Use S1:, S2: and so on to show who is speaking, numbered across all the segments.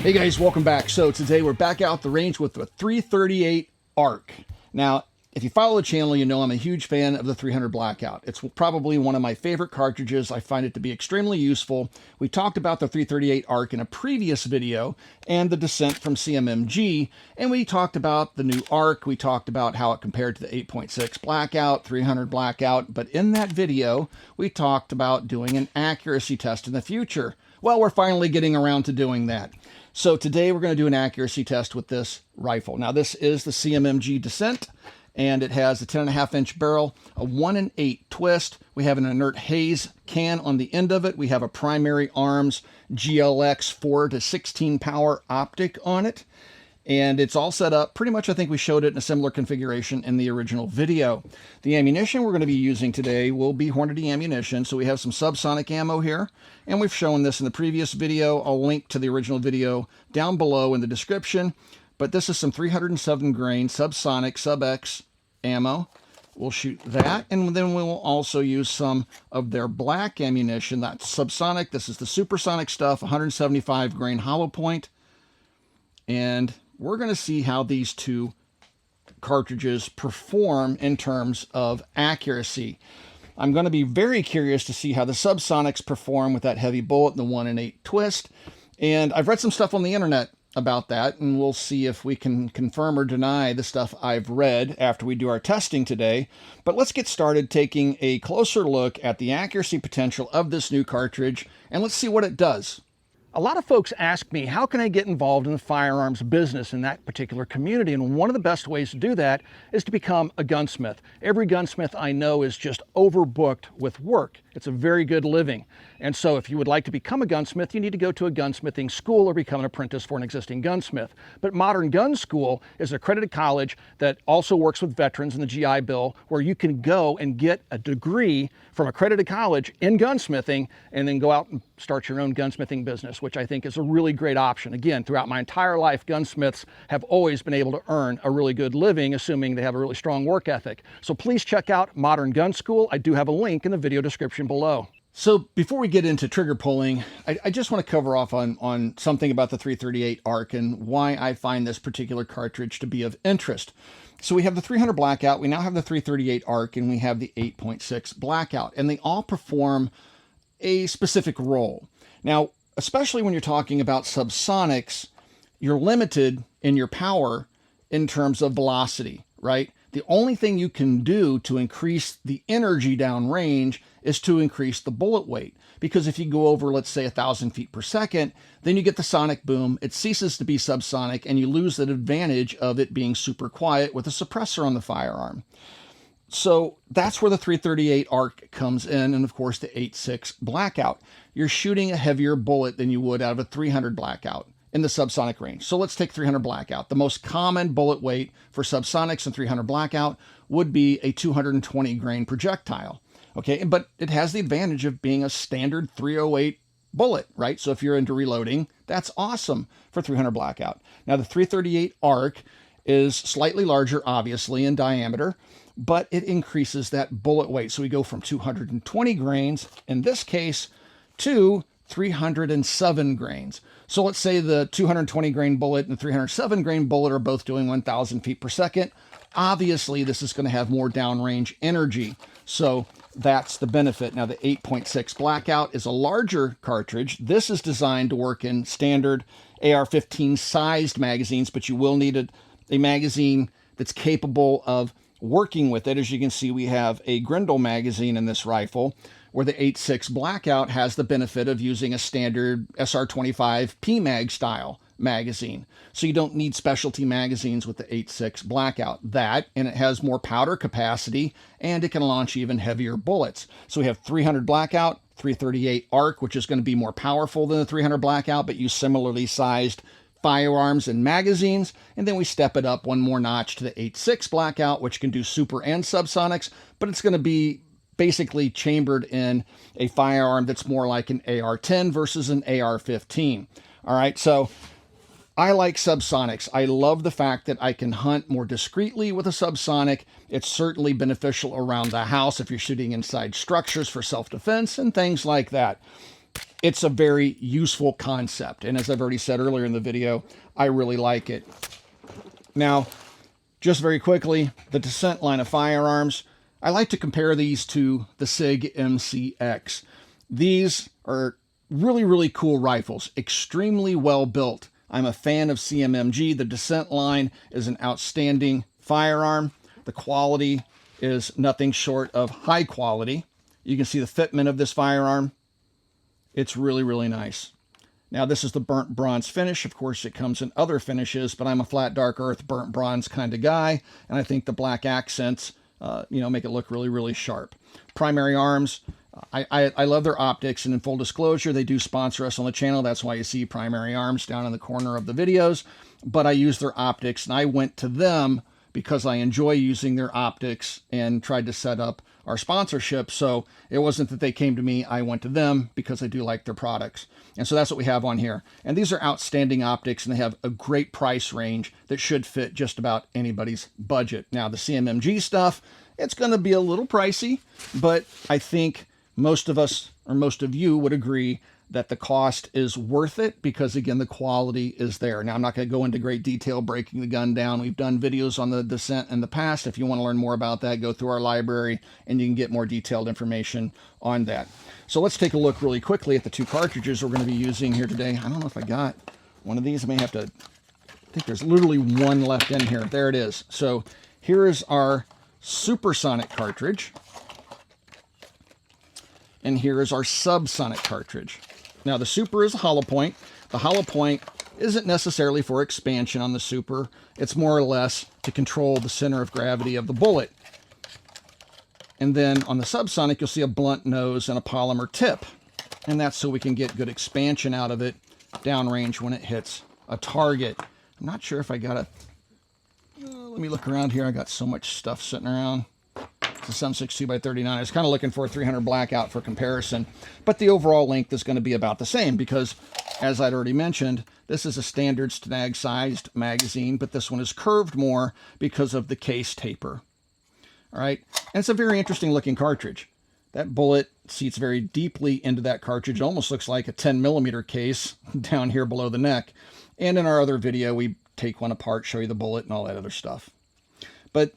S1: Hey guys, welcome back. So today we're back out the range with the 338 ARC. Now, if you follow the channel, you know I'm a huge fan of the 300 Blackout. It's probably one of my favorite cartridges. I find it to be extremely useful. We talked about the 338 ARC in a previous video and the descent from CMMG, and we talked about the new ARC. We talked about how it compared to the 8.6 Blackout, 300 Blackout, but in that video, we talked about doing an accuracy test in the future. Well, we're finally getting around to doing that. So today we're going to do an accuracy test with this rifle. Now this is the CMMG Descent, and it has a 10.5-inch barrel, a 1 8 twist. We have an inert haze can on the end of it. We have a primary arms GLX 4 to 16 power optic on it. And it's all set up. Pretty much I think we showed it in a similar configuration in the original video. The ammunition we're going to be using today will be Hornady ammunition. So we have some subsonic ammo here, and we've shown this in the previous video. I'll link to the original video down below in the description. But this is some 307 grain subsonic sub-X ammo. We'll shoot that, and then we will also use some of their black ammunition. That's subsonic. This is the supersonic stuff, 175 grain hollow point. And we're going to see how these two cartridges perform in terms of accuracy. I'm going to be very curious to see how the subsonics perform with that heavy bullet and the 1 8 twist. And I've read some stuff on the internet about that, and we'll see if we can confirm or deny the stuff I've read after we do our testing today. But let's get started taking a closer look at the accuracy potential of this new cartridge, and let's see what it does. A lot of folks ask me, how can I get involved in the firearms business in that particular community? And one of the best ways to do that is to become a gunsmith. Every gunsmith I know is just overbooked with work. It's a very good living. And so if you would like to become a gunsmith, you need to go to a gunsmithing school or become an apprentice for an existing gunsmith. But Modern Gun School is an accredited college that also works with veterans in the GI Bill, where you can go and get a degree from accredited college in gunsmithing and then go out and start your own gunsmithing business, which I think is a really great option. Again, throughout my entire life, gunsmiths have always been able to earn a really good living, assuming they have a really strong work ethic. So please check out Modern Gun School. I do have a link in the video description below. So before we get into trigger pulling, I just want to cover off on something about the 338 ARC and why I find this particular cartridge to be of interest. So we have the 300 Blackout, we now have the 338 ARC, and we have the 8.6 Blackout, and they all perform a specific role. Now, especially when you're talking about subsonics, you're limited in your power in terms of velocity, right? The only thing you can do to increase the energy downrange is to increase the bullet weight. Because if you go over, let's say, 1,000 feet per second, then you get the sonic boom. It ceases to be subsonic, and you lose that advantage of it being super quiet with a suppressor on the firearm. So that's where the 338 ARC comes in, and of course the 8.6 Blackout. You're shooting a heavier bullet than you would out of a 300 Blackout in the subsonic range. So let's take 300 Blackout. The most common bullet weight for subsonics and 300 Blackout would be a 220 grain projectile. Okay, but it has the advantage of being a standard 308 bullet, right? So if you're into reloading, that's awesome for 300 Blackout. Now the 338 ARC is slightly larger, obviously, in diameter, but it increases that bullet weight. So we go from 220 grains, in this case, to 307 grains. So let's say the 220 grain bullet and the 307 grain bullet are both doing 1,000 feet per second. Obviously, this is going to have more downrange energy. So that's the benefit. Now, the 8.6 Blackout is a larger cartridge. This is designed to work in standard AR-15 sized magazines, but you will need a magazine that's capable of working with it. As you can see, we have a Grendel magazine in this rifle, where the 8.6 Blackout has the benefit of using a standard SR25 PMag style magazine. So you don't need specialty magazines with the 8.6 Blackout. That, and it has more powder capacity, and it can launch even heavier bullets. So we have 300 Blackout, 338 ARC, which is going to be more powerful than the 300 Blackout, but use similarly sized firearms and magazines. And then we step it up one more notch to the 8.6 Blackout, which can do super and subsonics, but it's going to be basically chambered in a firearm that's more like an AR-10 versus an AR-15. All right, so I like subsonics. I love the fact that I can hunt more discreetly with a subsonic. It's certainly beneficial around the house if you're shooting inside structures for self-defense and things like that. it's a very useful concept. And as I've already said earlier in the video, I really like it. Now, just very quickly, the Descent line of firearms, I like to compare these to the SIG MCX. These are really, really cool rifles, extremely well built. I'm a fan of CMMG. The Descent line is an outstanding firearm. The quality is nothing short of high quality. You can see the fitment of this firearm. It's really, really nice. Now, this is the burnt bronze finish. Of course, it comes in other finishes, but I'm a flat dark earth burnt bronze kind of guy, and I think the black accents, make it look really, really sharp. Primary arms, I love their optics, and in full disclosure, they do sponsor us on the channel. That's why you see Primary Arms down in the corner of the videos, but I use their optics, and I went to them because I enjoy using their optics and tried to set up our sponsorship. So it wasn't that they came to me, I went to them because I do like their products. And so that's what we have on here. And these are outstanding optics, and they have a great price range that should fit just about anybody's budget. Now, the CMMG stuff, it's going to be a little pricey, but I think most of us, or most of you, would agree that the cost is worth it because, again, the quality is there. Now, I'm not going to go into great detail breaking the gun down. We've done videos on the Descent in the past. If you want to learn more about that, go through our library and you can get more detailed information on that. So let's take a look really quickly at the two cartridges we're going to be using here today. I don't know if I got one of these. I may have to, I think there's literally one left in here. There it is. So here is our supersonic cartridge. And here is our subsonic cartridge. Now, the Super is a hollow point. The hollow point isn't necessarily for expansion on the Super. It's more or less to control the center of gravity of the bullet. And then on the subsonic, you'll see a blunt nose and a polymer tip. And that's so we can get good expansion out of it downrange when it hits a target. I'm not sure if I got a... let me look around here. I got so much stuff sitting around. It's a 7.62 by 39. I was kind of looking for a 300 blackout for comparison, but the overall length is going to be about the same because, as I'd already mentioned, this is a standard snag-sized magazine, but this one is curved more because of the case taper. All right, and it's a very interesting looking cartridge. That bullet seats very deeply into that cartridge. It almost looks like a 10mm case down here below the neck. And in our other video, we take one apart, show you the bullet and all that other stuff. But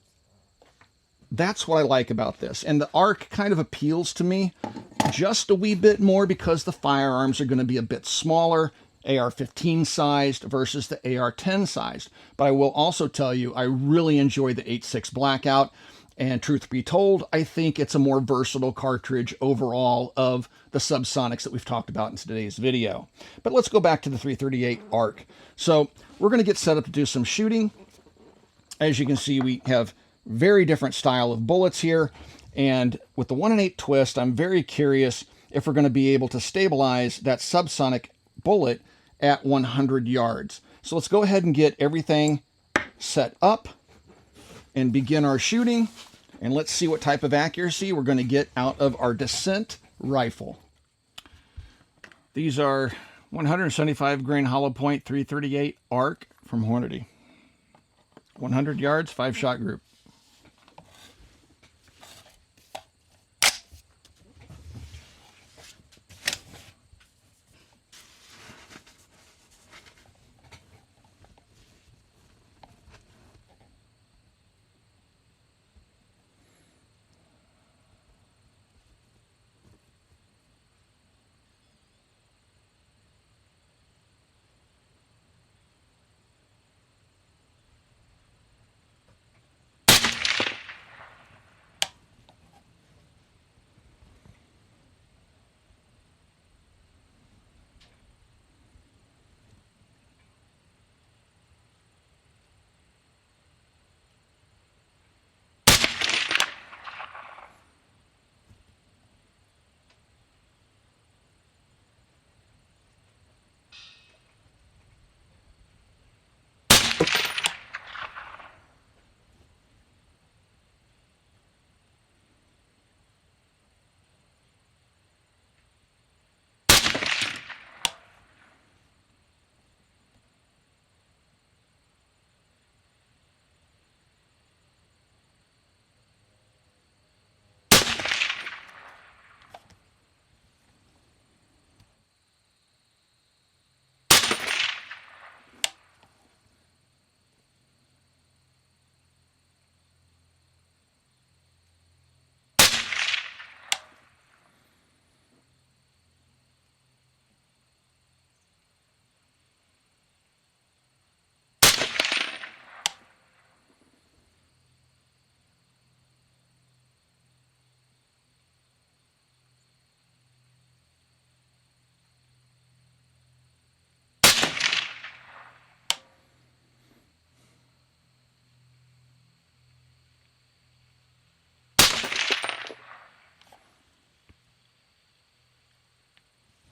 S1: that's what I like about this. And the ARC kind of appeals to me just a wee bit more because the firearms are going to be a bit smaller, AR-15 sized versus the AR-10 sized. But I will also tell you, I really enjoy the 8.6 Blackout. And truth be told, I think it's a more versatile cartridge overall of the subsonics that we've talked about in today's video. But let's go back to the 338 ARC. So we're going to get set up to do some shooting. As you can see, we have very different style of bullets here. And with the 1-in-8 twist, I'm very curious if we're going to be able to stabilize that subsonic bullet at 100 yards. So let's go ahead and get everything set up and begin our shooting. And let's see what type of accuracy we're going to get out of our Descent rifle. These are 175 grain hollow point 338 ARC from Hornady. 100 yards, 5-shot group.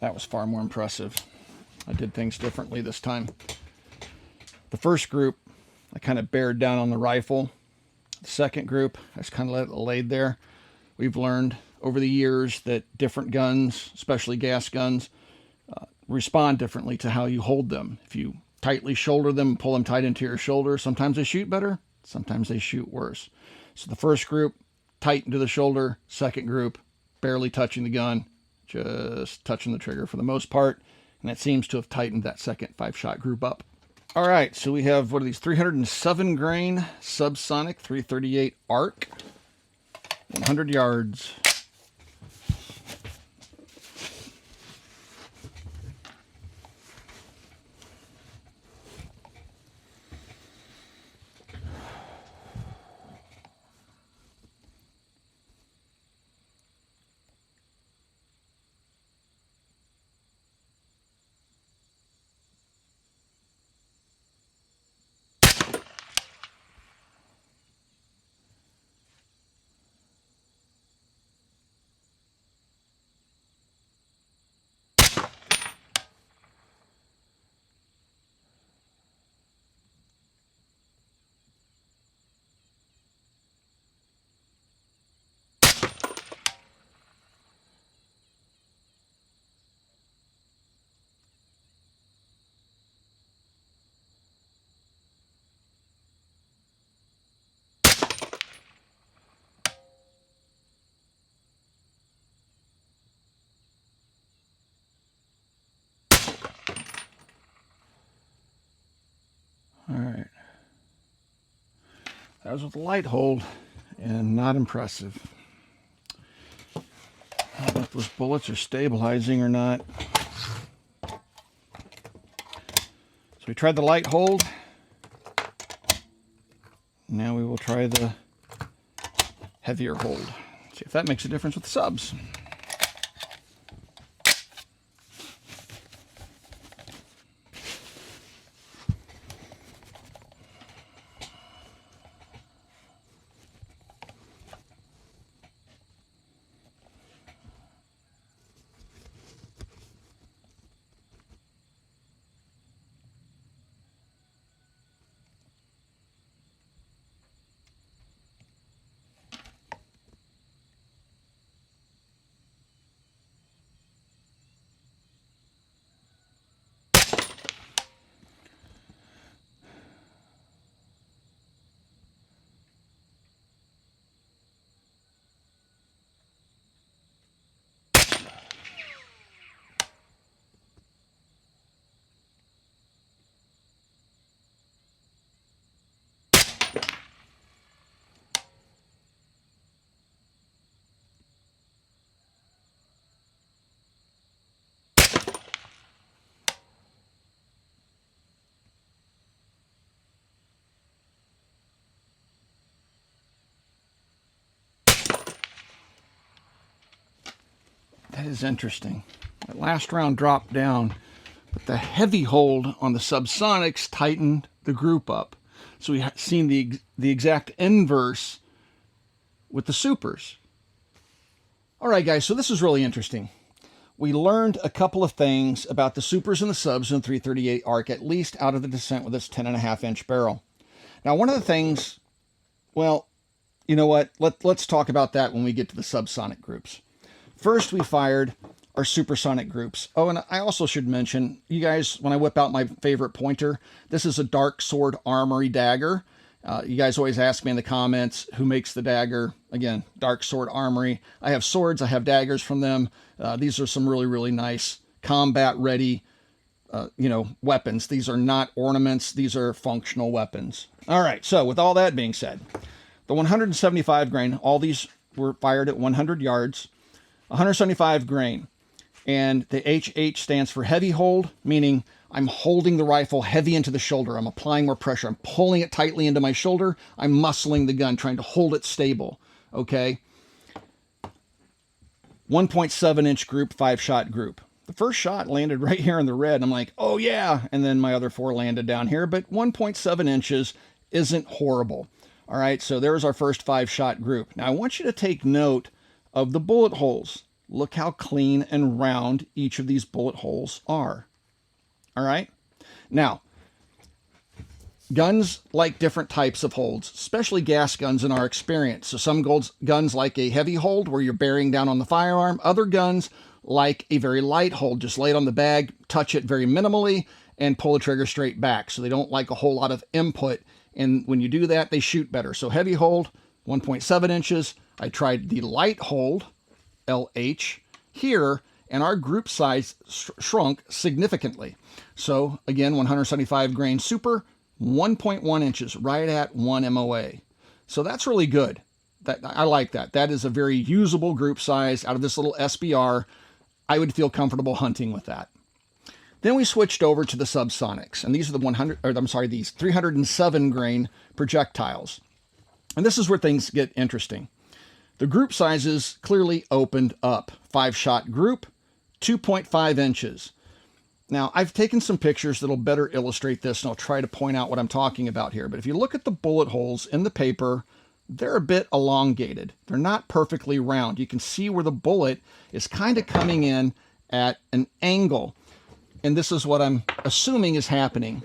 S1: That was far more impressive. I did things differently this time. The first group, I kind of bared down on the rifle. The second group, I just kind of let it laid there. We've learned over the years that different guns, especially gas guns, respond differently to how you hold them. If you tightly shoulder them, pull them tight into your shoulder, sometimes they shoot better, sometimes they shoot worse. So the first group, tight into the shoulder. Second group, barely touching the gun, just touching the trigger for the most part. And that seems to have tightened that second 5-shot group up. All right, so we have, what are these, 307 grain subsonic 338 ARC, 100 yards. All right. That was with a light hold and not impressive. I don't know if those bullets are stabilizing or not. So we tried the light hold. Now we will try the heavier hold. See if that makes a difference with the subs. That is interesting. That last round dropped down, but the heavy hold on the subsonics tightened the group up. So we have seen the exact inverse with the supers. All right, guys, so this is really interesting. We learned a couple of things about the supers and the subs in 338 ARC, at least out of the descent with this 10.5-inch barrel. Now, one of the things, well, you know what? Let's talk about that when we get to the subsonic groups. First, we fired our supersonic groups. Oh, and I also should mention, you guys, when I whip out my favorite pointer, this is a Dark Sword Armory dagger. You guys always ask me in the comments who makes the dagger. Again, Dark Sword Armory. I have swords, I have daggers from them. These are some really, really nice combat-ready, weapons. These are not ornaments. These are functional weapons. All right, so with all that being said, the 175 grain, all these were fired at 100 yards. 175 grain, and the HH stands for heavy hold, meaning I'm holding the rifle heavy into the shoulder. I'm applying more pressure. I'm pulling it tightly into my shoulder. I'm muscling the gun, trying to hold it stable. Okay. 1.7-inch group, 5-shot group. The first shot landed right here in the red. I'm like, oh yeah. And then my other 4 landed down here, but 1.7 inches isn't horrible. All right. So there's our first 5-shot group. Now I want you to take note of the bullet holes. Look how clean and round each of these bullet holes are. All right? Now, guns like different types of holds, especially gas guns in our experience. So some guns like a heavy hold where you're bearing down on the firearm. Other guns like a very light hold. Just lay it on the bag, touch it very minimally, and pull the trigger straight back. So they don't like a whole lot of input. And when you do that, they shoot better. So heavy hold, 1.7 inches. I tried the light hold, LH, here, and our group size shrunk significantly. So again, 175 grain super, 1.1 inches, right at 1 MOA. So that's really good. I like that. That is a very usable group size out of this little SBR. I would feel comfortable hunting with that. Then we switched over to the subsonics, and these are the these 307 grain projectiles. And this is where things get interesting. The group sizes clearly opened up. 5-shot group, 2.5 inches. Now, I've taken some pictures that'll better illustrate this, and I'll try to point out what I'm talking about here. But if you look at the bullet holes in the paper, they're a bit elongated. They're not perfectly round. You can see where the bullet is kind of coming in at an angle. And this is what I'm assuming is happening.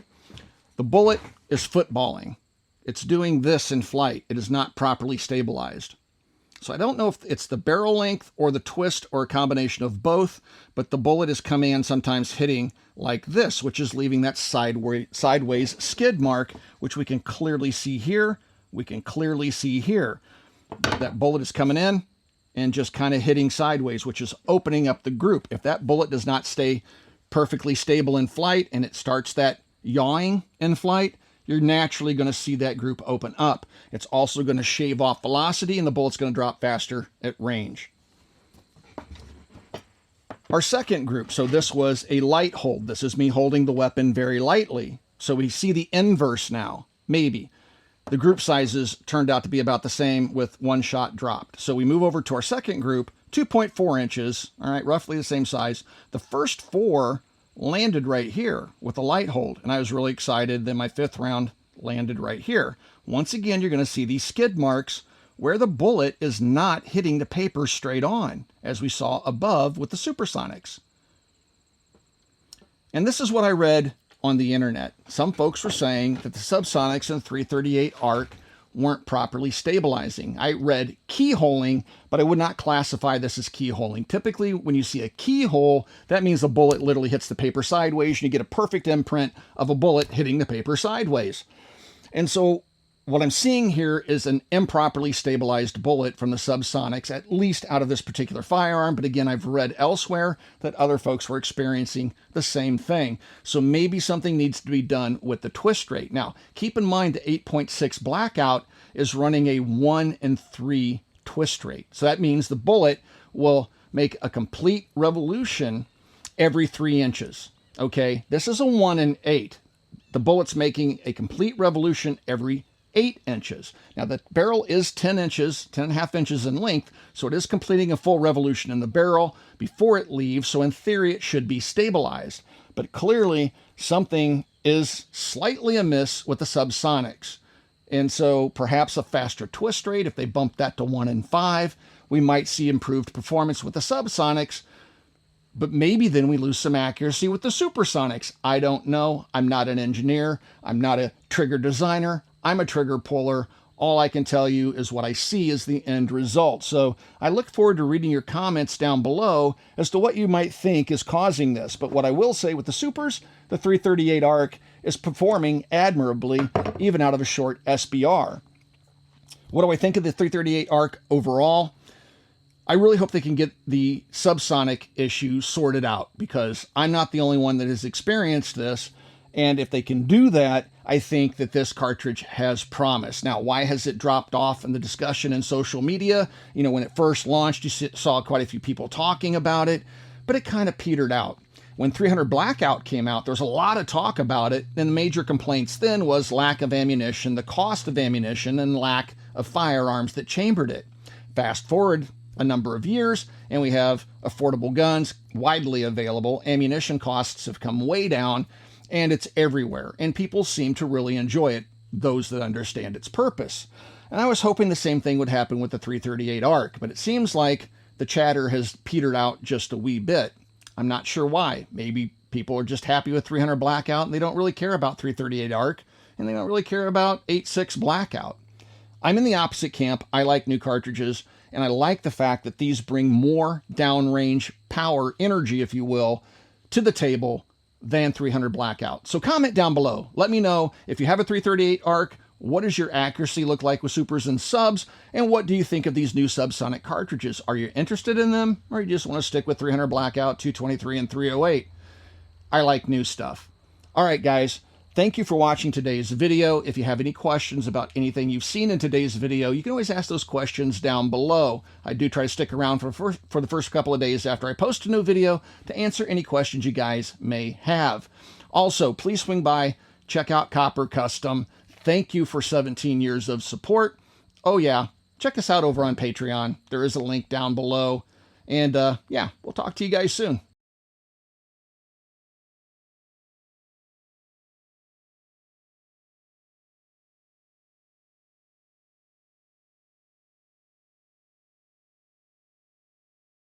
S1: The bullet is footballing. It's doing this in flight. It is not properly stabilized. So I don't know if it's the barrel length or the twist or a combination of both, but the bullet is coming in sometimes hitting like this, which is leaving that sideways skid mark, which we can clearly see here. We can clearly see here. That bullet is coming in and just kind of hitting sideways, which is opening up the group. If that bullet does not stay perfectly stable in flight and it starts that yawing in flight, you're naturally going to see that group open up. It's also going to shave off velocity, and the bullet's going to drop faster at range. Our second group, so this was a light hold. This is me holding the weapon very lightly. So we see the inverse now, maybe. The group sizes turned out to be about the same with one shot dropped. So we move over to our second group, 2.4 inches, all right, roughly the same size. The first 4 landed right here with a light hold, and I was really excited. Then my 5th round landed right here. Once again, you're going to see these skid marks where the bullet is not hitting the paper straight on, as we saw above with the supersonics. And this is what I read on the internet. Some folks were saying that the subsonics in 338 ARC weren't properly stabilizing. I read keyholing, but I would not classify this as keyholing. Typically, when you see a keyhole, that means the bullet literally hits the paper sideways, and you get a perfect imprint of a bullet hitting the paper sideways. And so what I'm seeing here is an improperly stabilized bullet from the subsonics, at least out of this particular firearm. But again, I've read elsewhere that other folks were experiencing the same thing. So maybe something needs to be done with the twist rate. Now, keep in mind the 8.6 Blackout is running a 1 in 3 twist rate. So that means the bullet will make a complete revolution every 3 inches. Okay, this is a 1 in 8. The bullet's making a complete revolution every 8 inches. Now the barrel is 10 inches, 10.5 inches in length, so it is completing a full revolution in the barrel before it leaves, so in theory it should be stabilized. But clearly something is slightly amiss with the subsonics. And so perhaps a faster twist rate, if they bump that to 1 in 5, we might see improved performance with the subsonics, but maybe then we lose some accuracy with the supersonics. I don't know. I'm not an engineer. I'm not a trigger designer. I'm a trigger puller. All I can tell you is what I see is the end result. So I look forward to reading your comments down below as to what you might think is causing this. But what I will say with the supers, the 338 ARC is performing admirably, even out of a short SBR. What do I think of the 338 ARC overall? I really hope they can get the subsonic issue sorted out, because I'm not the only one that has experienced this. And if they can do that, I think that this cartridge has promise. Now, why has it dropped off in the discussion in social media? You know, when it first launched, you saw quite a few people talking about it, but it kind of petered out. When 300 Blackout came out, there was a lot of talk about it, and the major complaints then was lack of ammunition, the cost of ammunition, and lack of firearms that chambered it. Fast forward a number of years, and we have affordable guns widely available. Ammunition costs have come way down, and it's everywhere, and people seem to really enjoy it, those that understand its purpose. And I was hoping the same thing would happen with the 338 ARC, but it seems like the chatter has petered out just a wee bit. I'm not sure why. Maybe people are just happy with 300 Blackout and they don't really care about 338 ARC, and they don't really care about 8.6 Blackout. I'm in the opposite camp. I like new cartridges, and I like the fact that these bring more downrange power, energy, if you will, to the table than 300 Blackout. So comment down below. Let me know if you have a 338 ARC, what does your accuracy look like with supers and subs, and what do you think of these new subsonic cartridges? Are you interested in them, or you just want to stick with 300 Blackout, 223, and 308? I like new stuff. All right, guys. Thank you for watching today's video. If you have any questions about anything you've seen in today's video, you can always ask those questions down below. I do try to stick around for the first couple of days after I post a new video to answer any questions you guys may have. Also, please swing by, check out Copper Custom. Thank you for 17 years of support. Oh yeah, check us out over on Patreon. There is a link down below. And yeah, we'll talk to you guys soon.